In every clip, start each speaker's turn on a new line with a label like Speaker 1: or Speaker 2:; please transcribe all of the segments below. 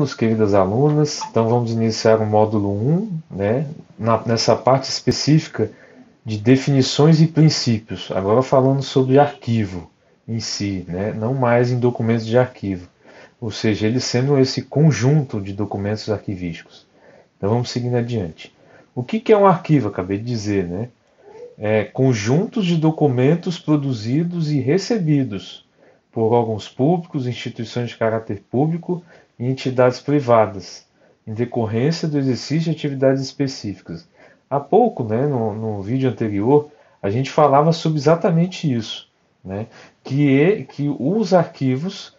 Speaker 1: alunos, queridas alunas. Então vamos iniciar o módulo 1, né, nessa parte específica de definições e princípios. Agora falando sobre arquivo em si, né, não mais em documentos de arquivo, ou seja, ele sendo esse conjunto de documentos arquivísticos. Então vamos seguindo adiante. O que é um arquivo? Acabei de dizer, né? Conjuntos de documentos produzidos e recebidos por órgãos públicos, instituições de caráter público e entidades privadas, em decorrência do exercício de atividades específicas. Há pouco, né, no vídeo anterior, a gente falava sobre exatamente isso, né, que os arquivos,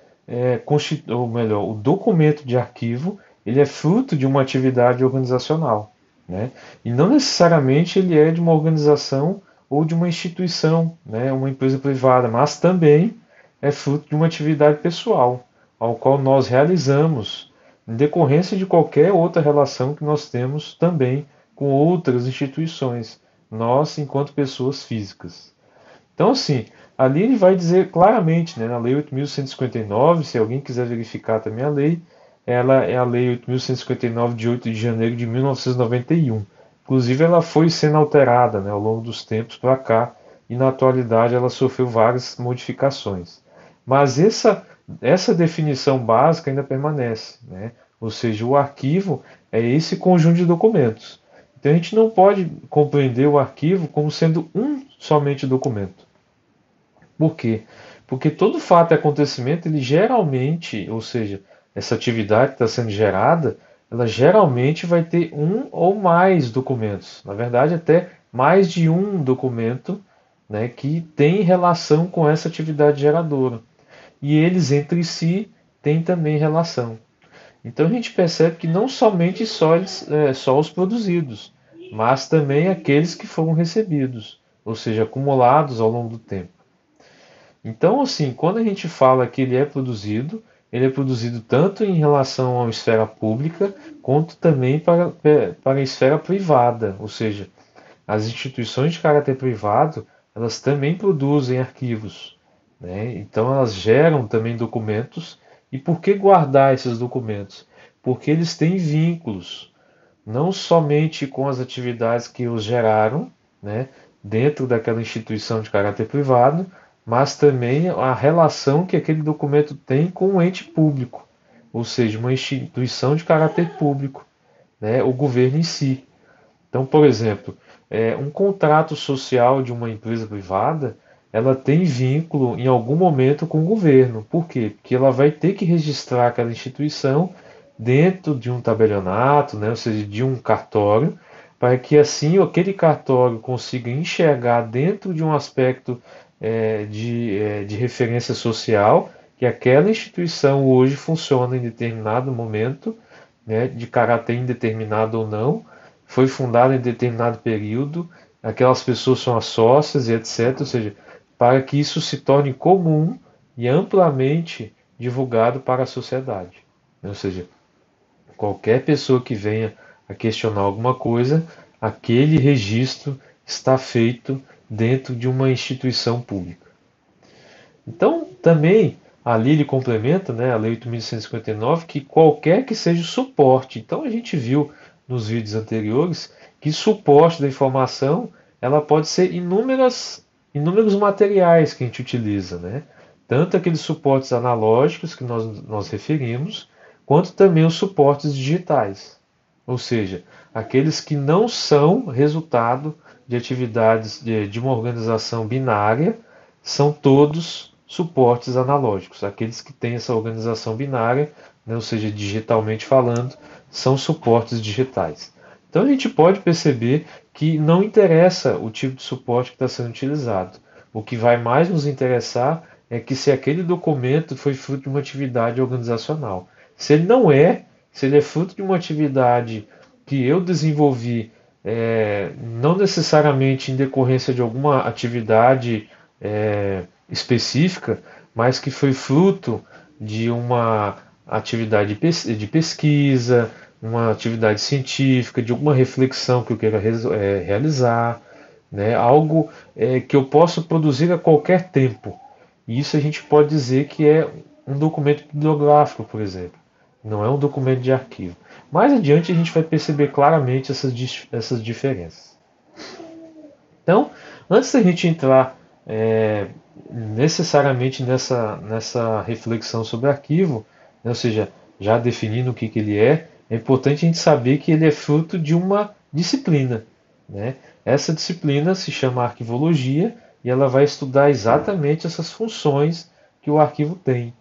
Speaker 1: ou melhor, o documento de arquivo, ele é fruto de uma atividade organizacional, né? E não necessariamente ele é de uma organização ou de uma instituição, né, uma empresa privada, mas também é fruto de uma atividade pessoal, ao qual nós realizamos em decorrência de qualquer outra relação que nós temos também com outras instituições, nós enquanto pessoas físicas. Então, assim, ali ele vai dizer claramente, né, na Lei 8.159, se alguém quiser verificar também a lei, ela é a Lei 8.159 de 8 de janeiro de 1991. Inclusive, ela foi sendo alterada, né, ao longo dos tempos para cá, e na atualidade ela sofreu várias modificações. Mas essa definição básica ainda permanece, né? Ou seja, o arquivo é esse conjunto de documentos. Então a gente não pode compreender o arquivo como sendo um somente documento. Por quê? Porque todo fato e acontecimento, ele geralmente, ou seja, essa atividade que está sendo gerada, ela geralmente vai ter um ou mais documentos. Na verdade, até mais de um documento, né, que tem relação com essa atividade geradora. E eles entre si têm também relação. Então a gente percebe que não somente só os produzidos, mas também aqueles que foram recebidos, ou seja, acumulados ao longo do tempo. Então, assim, quando a gente fala que ele é produzido tanto em relação à esfera pública, quanto também para a esfera privada, ou seja, as instituições de caráter privado, elas também produzem arquivos, né? Então elas geram também documentos. E por que guardar esses documentos? Porque eles têm vínculos, não somente com as atividades que os geraram, né, dentro daquela instituição de caráter privado, mas também a relação que aquele documento tem com o ente público, ou seja, uma instituição de caráter público, né, o governo em si. Então, por exemplo, um contrato social de uma empresa privada, ela tem vínculo em algum momento com o governo. Por quê? Porque ela vai ter que registrar aquela instituição dentro de um tabelionato, né, ou seja, de um cartório, para que assim aquele cartório consiga enxergar dentro de um aspecto de referência social que aquela instituição hoje funciona em determinado momento, né, de caráter indeterminado ou não, foi fundada em determinado período, aquelas pessoas são as sócias e etc. Ou seja, para que isso se torne comum e amplamente divulgado para a sociedade. Ou seja, qualquer pessoa que venha a questionar alguma coisa, aquele registro está feito dentro de uma instituição pública. Então, também, ali ele complementa, né, a Lei 8.159, que qualquer que seja o suporte. Então, a gente viu nos vídeos anteriores que suporte da informação ela pode ser inúmeros materiais que a gente utiliza, né? Tanto aqueles suportes analógicos que nós referimos, quanto também os suportes digitais. Ou seja, aqueles que não são resultado de atividades de uma organização binária, são todos suportes analógicos. Aqueles que têm essa organização binária, né, ou seja, digitalmente falando, são suportes digitais. Então a gente pode perceber que não interessa o tipo de suporte que está sendo utilizado. O que vai mais nos interessar é que se aquele documento foi fruto de uma atividade organizacional. Se ele não é, se ele é fruto de uma atividade que eu desenvolvi, não necessariamente em decorrência de alguma atividade específica, mas que foi fruto de uma atividade de pesquisa, uma atividade científica, de alguma reflexão que eu queira realizar, né? Algo que eu posso produzir a qualquer tempo. E isso a gente pode dizer que é um documento bibliográfico, por exemplo. não é um documento de arquivo. Mais adiante a gente vai perceber claramente essas diferenças. Então, antes da gente entrar necessariamente nessa reflexão sobre arquivo, né, ou seja, já definindo o que ele é importante a gente saber que ele é fruto de uma disciplina, né? Essa disciplina se chama arquivologia e ela vai estudar exatamente essas funções que o arquivo tem.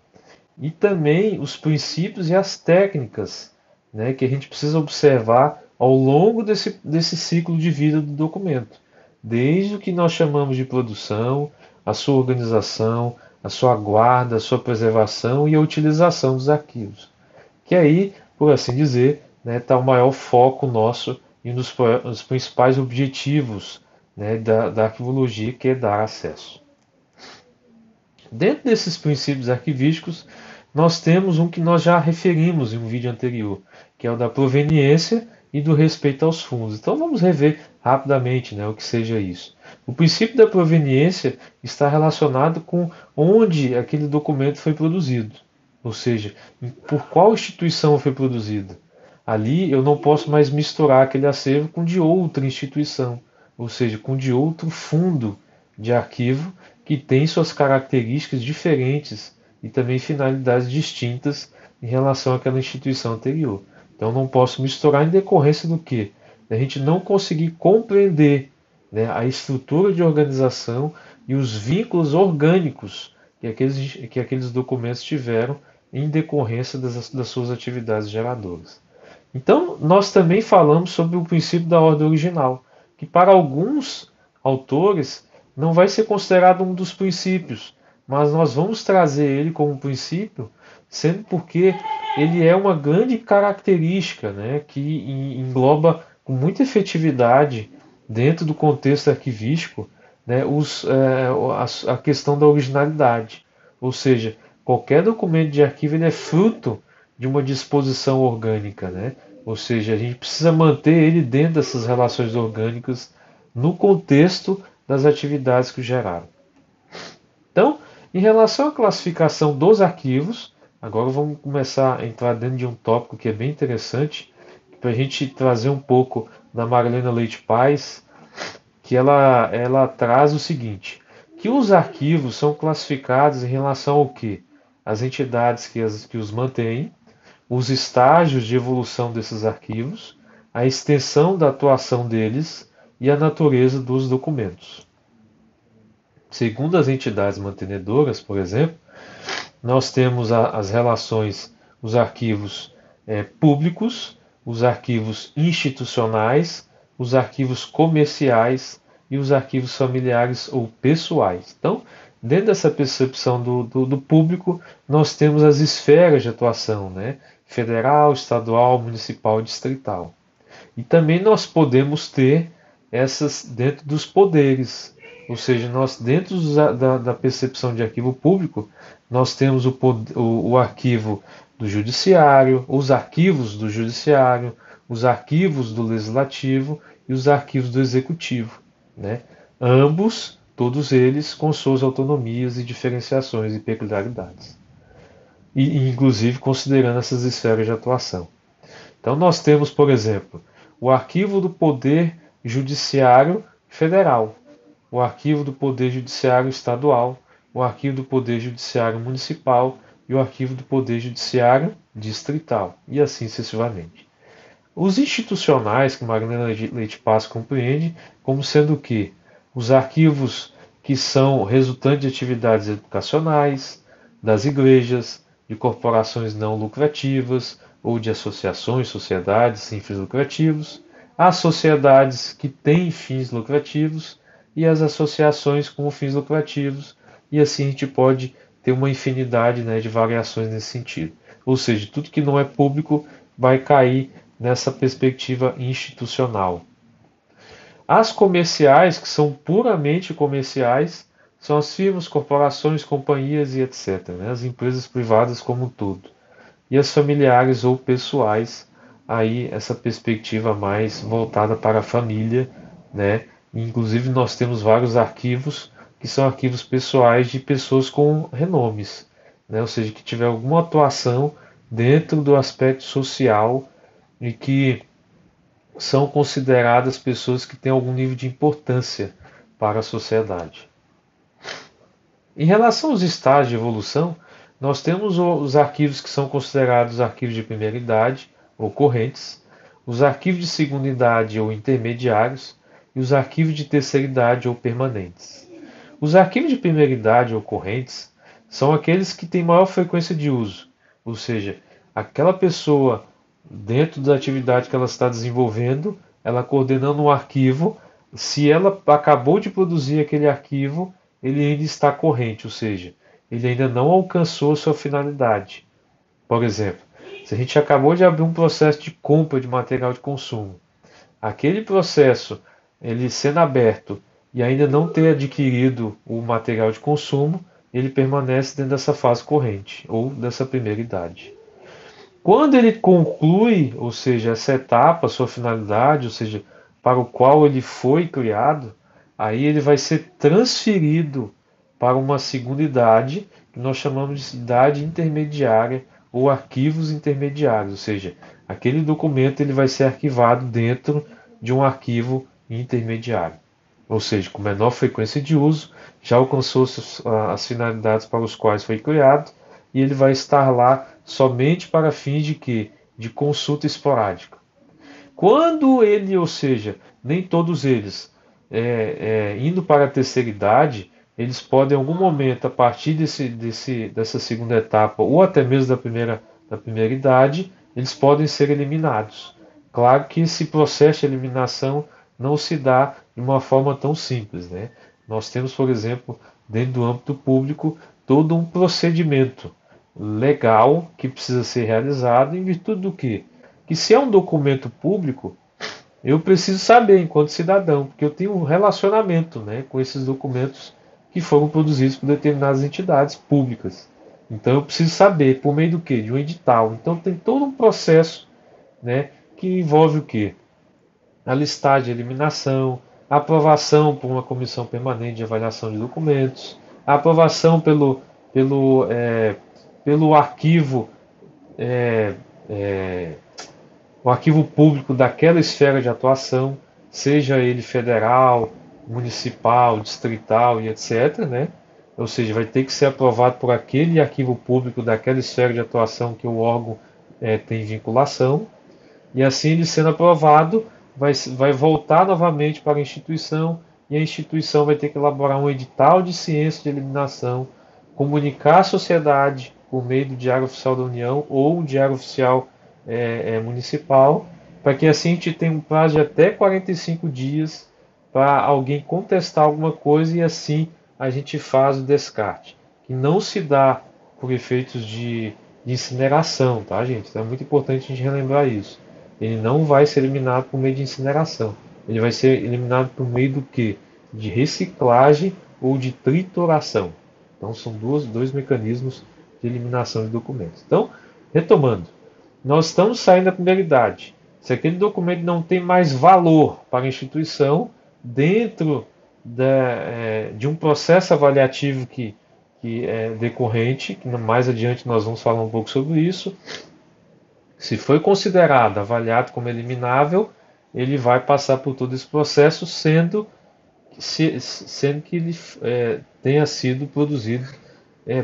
Speaker 1: E também os princípios e as técnicas, né, que a gente precisa observar ao longo desse ciclo de vida do documento. Desde o que nós chamamos de produção, a sua organização, a sua guarda, a sua preservação e a utilização dos arquivos. Que aí, por assim dizer, está o maior foco nosso e nos principais objetivos, né, da arquivologia, que é dar acesso. Dentro desses princípios arquivísticos, nós temos um que nós já referimos em um vídeo anterior, que é o da proveniência e do respeito aos fundos. Então vamos rever rapidamente, né, o que seja isso. O princípio da proveniência está relacionado com onde aquele documento foi produzido, ou seja, por qual instituição foi produzido. Ali eu não posso mais misturar aquele acervo com de outra instituição, ou seja, com de outro fundo de arquivo que tem suas características diferentes e também finalidades distintas em relação àquela instituição anterior. Então não posso misturar em decorrência do que? A gente não conseguir compreender, né, a estrutura de organização e os vínculos orgânicos que aqueles documentos tiveram em decorrência das suas atividades geradoras. Então, nós também falamos sobre o princípio da ordem original, que para alguns autores não vai ser considerado um dos princípios, mas nós vamos trazer ele como princípio, sendo porque ele é uma grande característica, né, que engloba com muita efetividade, dentro do contexto arquivístico, né, a questão da originalidade. Ou seja, qualquer documento de arquivo ele é fruto de uma disposição orgânica, né? Ou seja, a gente precisa manter ele dentro dessas relações orgânicas no contexto das atividades que o geraram. Então, em relação à classificação dos arquivos, agora vamos começar a entrar dentro de um tópico que é bem interessante, para a gente trazer um pouco da Marilena Leite Paz, que ela traz o seguinte, que os arquivos são classificados em relação ao quê? As entidades que os mantêm, os estágios de evolução desses arquivos, a extensão da atuação deles e a natureza dos documentos. Segundo as entidades mantenedoras, por exemplo, nós temos as relações, os arquivos públicos, os arquivos institucionais, os arquivos comerciais e os arquivos familiares ou pessoais. Então, dentro dessa percepção do público, nós temos as esferas de atuação, né? Federal, estadual, municipal e distrital. E também nós podemos ter essas dentro dos poderes, ou seja, nós dentro da percepção de arquivo público, nós temos o arquivo do judiciário, os arquivos do judiciário, os arquivos do legislativo e os arquivos do executivo, né? Ambos, todos eles com suas autonomias e diferenciações e peculiaridades. E inclusive considerando essas esferas de atuação. Então nós temos, por exemplo, o arquivo do Poder Judiciário Federal, o arquivo do Poder Judiciário Estadual, o arquivo do Poder Judiciário Municipal e o arquivo do Poder Judiciário Distrital, e assim sucessivamente. Os institucionais, que Marilena Leite Paz compreende como sendo o quê? Os arquivos que são resultantes de atividades educacionais, das igrejas, de corporações não lucrativas ou de associações, sociedades sem fins lucrativos, as sociedades que têm fins lucrativos e as associações com fins lucrativos, e assim a gente pode ter uma infinidade, né, de variações nesse sentido. Ou seja, tudo que não é público vai cair nessa perspectiva institucional. As comerciais, que são puramente comerciais, são as firmas, corporações, companhias e etc., né, as empresas privadas como um todo. E as familiares ou pessoais, aí essa perspectiva mais voltada para a família, né? Inclusive nós temos vários arquivos que são arquivos pessoais de pessoas com renomes, né? Ou seja, que tiver alguma atuação dentro do aspecto social e que são consideradas pessoas que têm algum nível de importância para a sociedade. Em relação aos estágios de evolução, nós temos os arquivos que são considerados arquivos de primeira idade ou correntes, os arquivos de segunda idade ou intermediários e os arquivos de terceira idade ou permanentes. Os arquivos de primeira idade ou correntes são aqueles que têm maior frequência de uso, ou seja, aquela pessoa, dentro da atividade que ela está desenvolvendo, ela coordenando um arquivo, se ela acabou de produzir aquele arquivo, ele ainda está corrente, ou seja, ele ainda não alcançou sua finalidade. Por exemplo, se a gente acabou de abrir um processo de compra de material de consumo, aquele processo, ele sendo aberto e ainda não ter adquirido o material de consumo, ele permanece dentro dessa fase corrente ou dessa primeira idade. Quando ele conclui, ou seja, essa etapa, sua finalidade, ou seja, para o qual ele foi criado, aí ele vai ser transferido para uma segunda idade, que nós chamamos de idade intermediária ou arquivos intermediários, ou seja, aquele documento ele vai ser arquivado dentro de um arquivo intermediário, ou seja, com menor frequência de uso, já alcançou as finalidades para os quais foi criado e ele vai estar lá somente para fins de quê? De consulta esporádica. Quando ele, ou seja, nem todos eles, indo para a terceira idade, eles podem em algum momento, a partir dessa segunda etapa, ou até mesmo da primeira idade, eles podem ser eliminados. Claro que esse processo de eliminação não se dá de uma forma tão simples, né? Nós temos, por exemplo, dentro do âmbito público, todo um procedimento legal que precisa ser realizado em virtude do quê? Que se é um documento público, eu preciso saber enquanto cidadão, porque eu tenho um relacionamento, né, com esses documentos que foram produzidos por determinadas entidades públicas. Então eu preciso saber por meio do quê? De um edital. Então tem todo um processo, né, que envolve o quê? A listagem de eliminação, a aprovação por uma comissão permanente de avaliação de documentos, a aprovação pelo arquivo, é, é, o arquivo público daquela esfera de atuação, seja ele federal, municipal, distrital e etc., né? Ou seja, vai ter que ser aprovado por aquele arquivo público daquela esfera de atuação que o órgão tem vinculação, e assim ele sendo aprovado, vai voltar novamente para a instituição, e a instituição vai ter que elaborar um edital de ciência de eliminação, comunicar à sociedade por meio do Diário Oficial da União ou o Diário Oficial municipal, para que assim a gente tenha um prazo de até 45 dias para alguém contestar alguma coisa e assim a gente faz o descarte, que não se dá por efeitos de incineração, tá, gente? Então é muito importante a gente relembrar isso. Ele não vai ser eliminado por meio de incineração. Ele vai ser eliminado por meio do quê? De reciclagem ou de trituração. Então são dois mecanismos de eliminação de documentos. Então, retomando, nós estamos saindo da primeira idade. Se aquele documento não tem mais valor para a instituição, dentro de um processo avaliativo que é decorrente, que mais adiante nós vamos falar um pouco sobre isso, se foi considerado, avaliado como eliminável, ele vai passar por todo esse processo, sendo que ele tenha sido produzido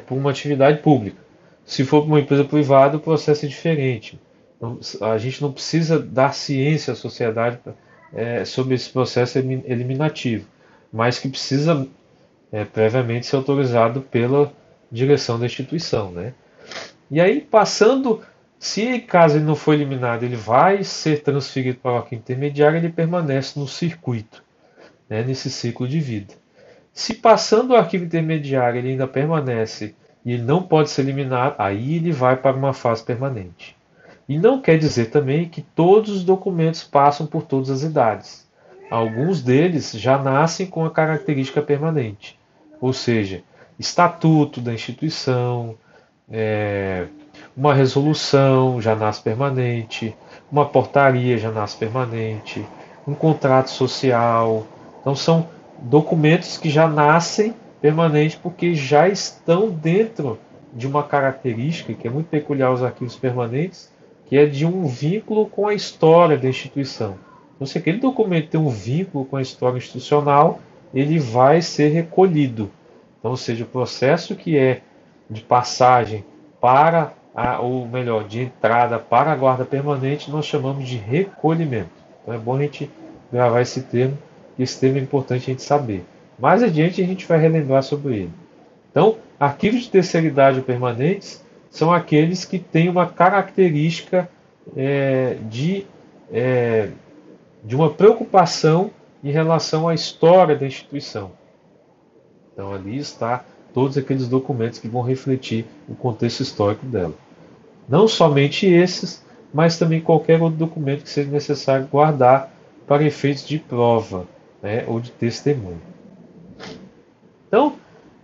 Speaker 1: por uma atividade pública. Se for para uma empresa privada, o processo é diferente. Então, a gente não precisa dar ciência à sociedade sobre esse processo eliminativo, mas que precisa previamente ser autorizado pela direção da instituição, né? E aí, passando, se caso ele não for eliminado, ele vai ser transferido para o arquivo intermediário, ele permanece no circuito, né, nesse ciclo de vida. Se passando o arquivo intermediário ele ainda permanece e ele não pode ser eliminado, aí ele vai para uma fase permanente. E não quer dizer também que todos os documentos passam por todas as idades. Alguns deles já nascem com a característica permanente, ou seja, estatuto da instituição, uma resolução já nasce permanente, uma portaria já nasce permanente, um contrato social. Então são documentos que já nascem permanentes porque já estão dentro de uma característica que é muito peculiar aos arquivos permanentes, que é de um vínculo com a história da instituição. Então, se aquele documento tem um vínculo com a história institucional, ele vai ser recolhido. Então, ou seja, o processo que é de passagem para ou melhor, de entrada para a guarda permanente, nós chamamos de recolhimento. Então é bom a gente gravar esse termo, que esse termo é importante a gente saber. Mais adiante a gente vai relembrar sobre ele. Então, arquivos de terceira idade ou permanentes são aqueles que têm uma característica é, de, é, de uma preocupação em relação à história da instituição. Então ali está todos aqueles documentos que vão refletir o contexto histórico dela. Não somente esses, mas também qualquer outro documento que seja necessário guardar para efeitos de prova, né, ou de testemunho. Então,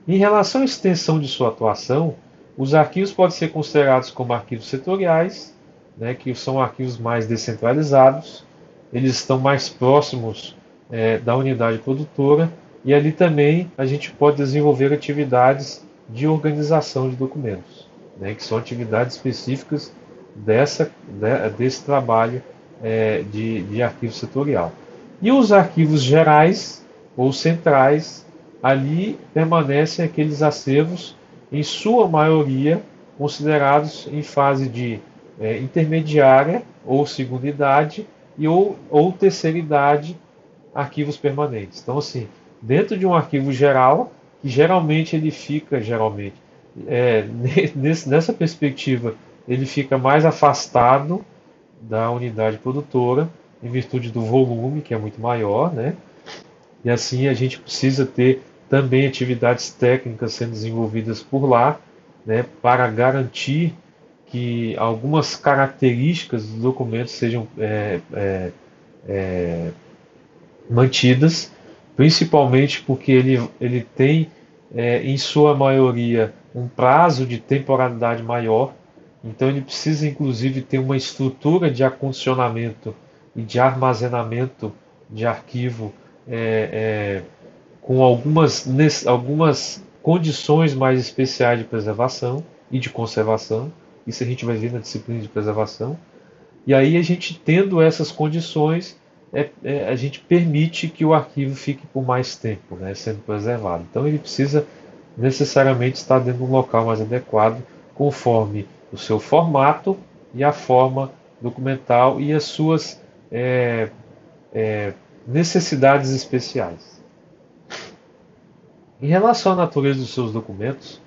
Speaker 1: em relação à extensão de sua atuação, os arquivos podem ser considerados como arquivos setoriais, né, que são arquivos mais descentralizados, eles estão mais próximos da unidade produtora, e ali também a gente pode desenvolver atividades de organização de documentos, né, que são atividades específicas desse trabalho de arquivo setorial. E os arquivos gerais ou centrais, ali permanecem aqueles acervos, em sua maioria, considerados em fase de intermediária ou segunda idade ou terceira idade, arquivos permanentes. Então, assim, dentro de um arquivo geral, que geralmente ele fica, nessa perspectiva, ele fica mais afastado da unidade produtora, em virtude do volume, que é muito maior, né? E assim a gente precisa ter também atividades técnicas sendo desenvolvidas por lá, né, para garantir que algumas características dos documentos sejam mantidas, principalmente porque ele tem, em sua maioria, um prazo de temporalidade maior, então ele precisa inclusive ter uma estrutura de acondicionamento e de armazenamento de arquivo com algumas condições mais especiais de preservação e de conservação. Isso a gente vai ver na disciplina de preservação. E aí a gente tendo essas condições, a gente permite que o arquivo fique por mais tempo, né, sendo preservado. Então ele precisa necessariamente estar dentro de um local mais adequado, conforme o seu formato e a forma documental e as suas necessidades especiais. Em relação à natureza dos seus documentos,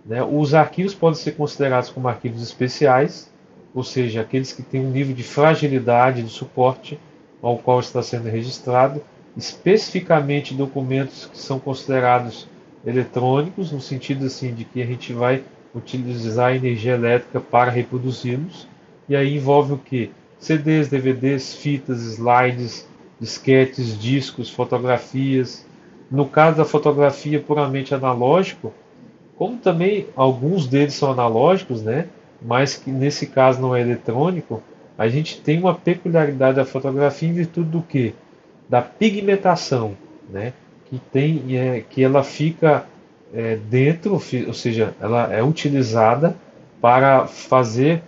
Speaker 1: né, os arquivos podem ser considerados como arquivos especiais, ou seja, aqueles que têm um nível de fragilidade do suporte ao qual está sendo registrado, especificamente documentos que são considerados eletrônicos, no sentido assim de que a gente vai utilizar a energia elétrica para reproduzi-los, e aí envolve o que? CDs, DVDs, fitas, slides, disquetes, discos, fotografias. No caso da fotografia puramente analógico, como também alguns deles são analógicos, né, mas que nesse caso não é eletrônico, a gente tem uma peculiaridade da fotografia em virtude do quê? Da pigmentação, né, que ela fica dentro, ou seja, ela é utilizada para fazer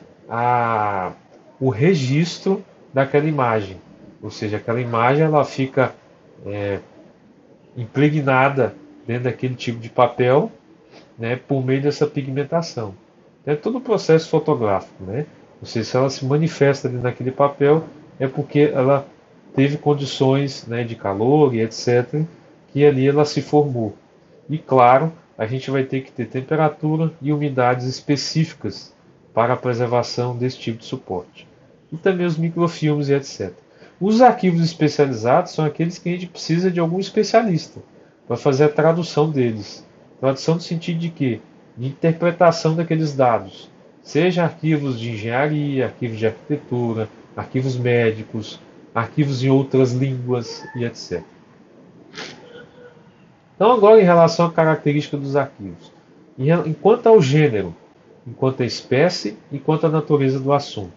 Speaker 1: o registro daquela imagem. Ou seja, aquela imagem ela fica impregnada dentro daquele tipo de papel, né, por meio dessa pigmentação. É todo o processo fotográfico, né? Ou seja, se ela se manifesta dentro daquele papel, é porque ela teve condições, né, de calor e etc., que ali ela se formou. E claro, a gente vai ter que ter temperatura e umidades específicas para a preservação desse tipo de suporte. E também os microfilmes e etc. Os arquivos especializados são aqueles que a gente precisa de algum especialista para fazer a tradução deles. Tradução no sentido de quê? De interpretação daqueles dados. Seja arquivos de engenharia, arquivos de arquitetura, arquivos médicos, arquivos em outras línguas e etc. Então agora em relação à característica dos arquivos. Enquanto ao gênero, enquanto à espécie e quanto à natureza do assunto.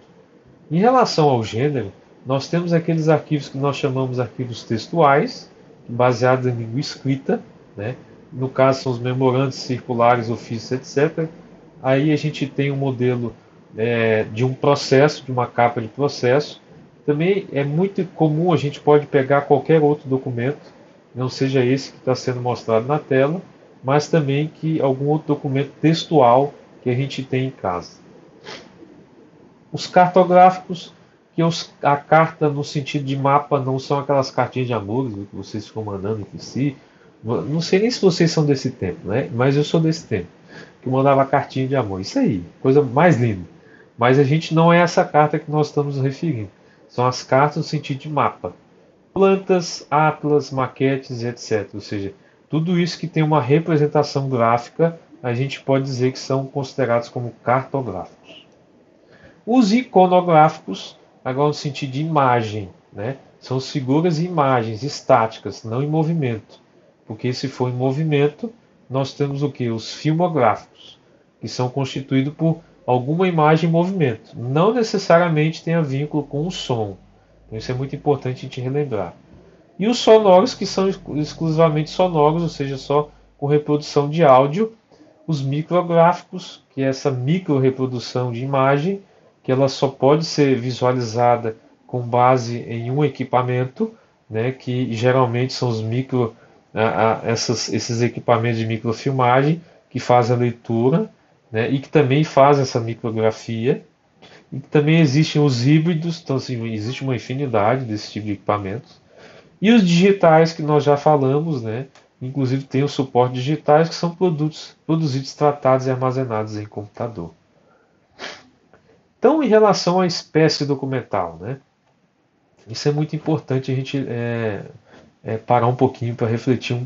Speaker 1: Em relação ao gênero, nós temos aqueles arquivos que nós chamamos de arquivos textuais, baseados em língua escrita, né? No caso são os memorandos circulares, ofícios, etc., Aí a gente tem um modelo de um processo, de uma capa de processo. Também é muito comum, a gente pode pegar qualquer outro documento, não seja esse que está sendo mostrado na tela, mas também que algum outro documento textual que a gente tem em casa. Os cartográficos, a carta no sentido de mapa não são aquelas cartinhas de amor que vocês ficam mandando entre si. Não sei nem se vocês são desse tempo, né? Mas eu sou desse tempo, que mandava cartinha de amor. Isso aí, coisa mais linda. Mas a gente não é essa carta que nós estamos nos referindo. São as cartas no sentido de mapa. Plantas, atlas, maquetes, etc. Ou seja, tudo isso que tem uma representação gráfica, a gente pode dizer que são considerados como cartográficos. Os iconográficos, agora no sentido de imagem, né? São figuras e imagens estáticas, não em movimento. Porque se for em movimento, nós temos o que? Os filmográficos, que são constituídos por alguma imagem em movimento. Não necessariamente tenha vínculo com o som. Então isso é muito importante a gente relembrar. E os sonoros, que são exclusivamente sonoros, ou seja, só com reprodução de áudio. Os micrográficos, que é essa micro reprodução de imagem, que ela só pode ser visualizada com base em um equipamento, né, que geralmente são os esses equipamentos de microfilmagem que fazem a leitura, né, e que também fazem essa micrografia. E também existem os híbridos, então assim, existe uma infinidade desse tipo de equipamentos. E os digitais que nós já falamos, né? Inclusive tem os suportes digitais que são produtos produzidos, tratados e armazenados em computador. Então, em relação à espécie documental, né? Isso é muito importante a gente parar um pouquinho para refletir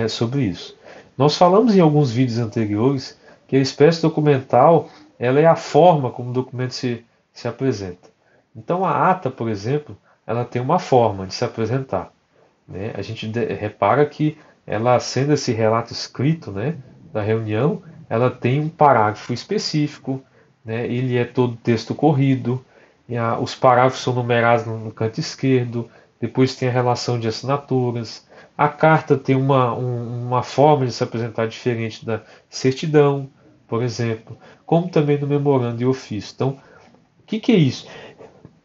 Speaker 1: sobre isso. Nós falamos em alguns vídeos anteriores que a espécie documental ela é a forma como o documento se apresenta. Então, a ata, por exemplo, ela tem uma forma de se apresentar. Né? A gente repara que ela, sendo esse relato escrito, né, da reunião, ela tem um parágrafo específico, né, ele é todo texto corrido, os parágrafos são numerados no canto esquerdo, depois tem a relação de assinaturas, a carta tem uma forma de se apresentar diferente da certidão, por exemplo, como também no memorando e ofício. Então, o que é isso?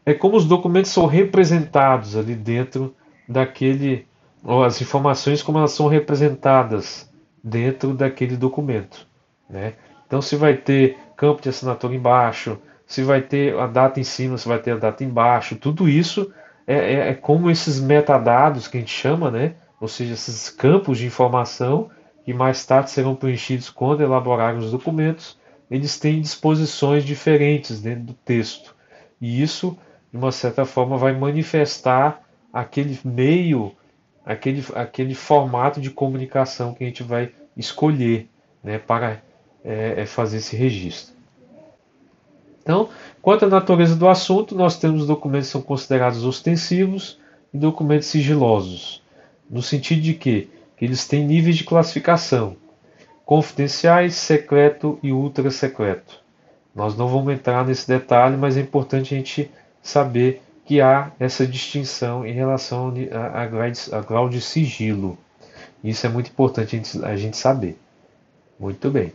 Speaker 1: É como os documentos são representados ali dentro daquele, ou as informações como elas são representadas dentro daquele documento, né? Então se vai ter campo de assinatura embaixo, se vai ter a data em cima, se vai ter a data embaixo, tudo isso é como esses metadados que a gente chama, né? Ou seja, esses campos de informação que mais tarde serão preenchidos quando elaborarem os documentos, eles têm disposições diferentes dentro do texto. E isso de uma certa forma, vai manifestar aquele meio, aquele formato de comunicação que a gente vai escolher, né, para fazer esse registro. Então, quanto à natureza do assunto, nós temos documentos que são considerados ostensivos e documentos sigilosos, no sentido de que eles têm níveis de classificação, confidenciais, secreto e ultra secreto. Nós não vamos entrar nesse detalhe, mas é importante a gente saber que há essa distinção em relação a grau de sigilo. Isso é muito importante a gente saber. Muito bem.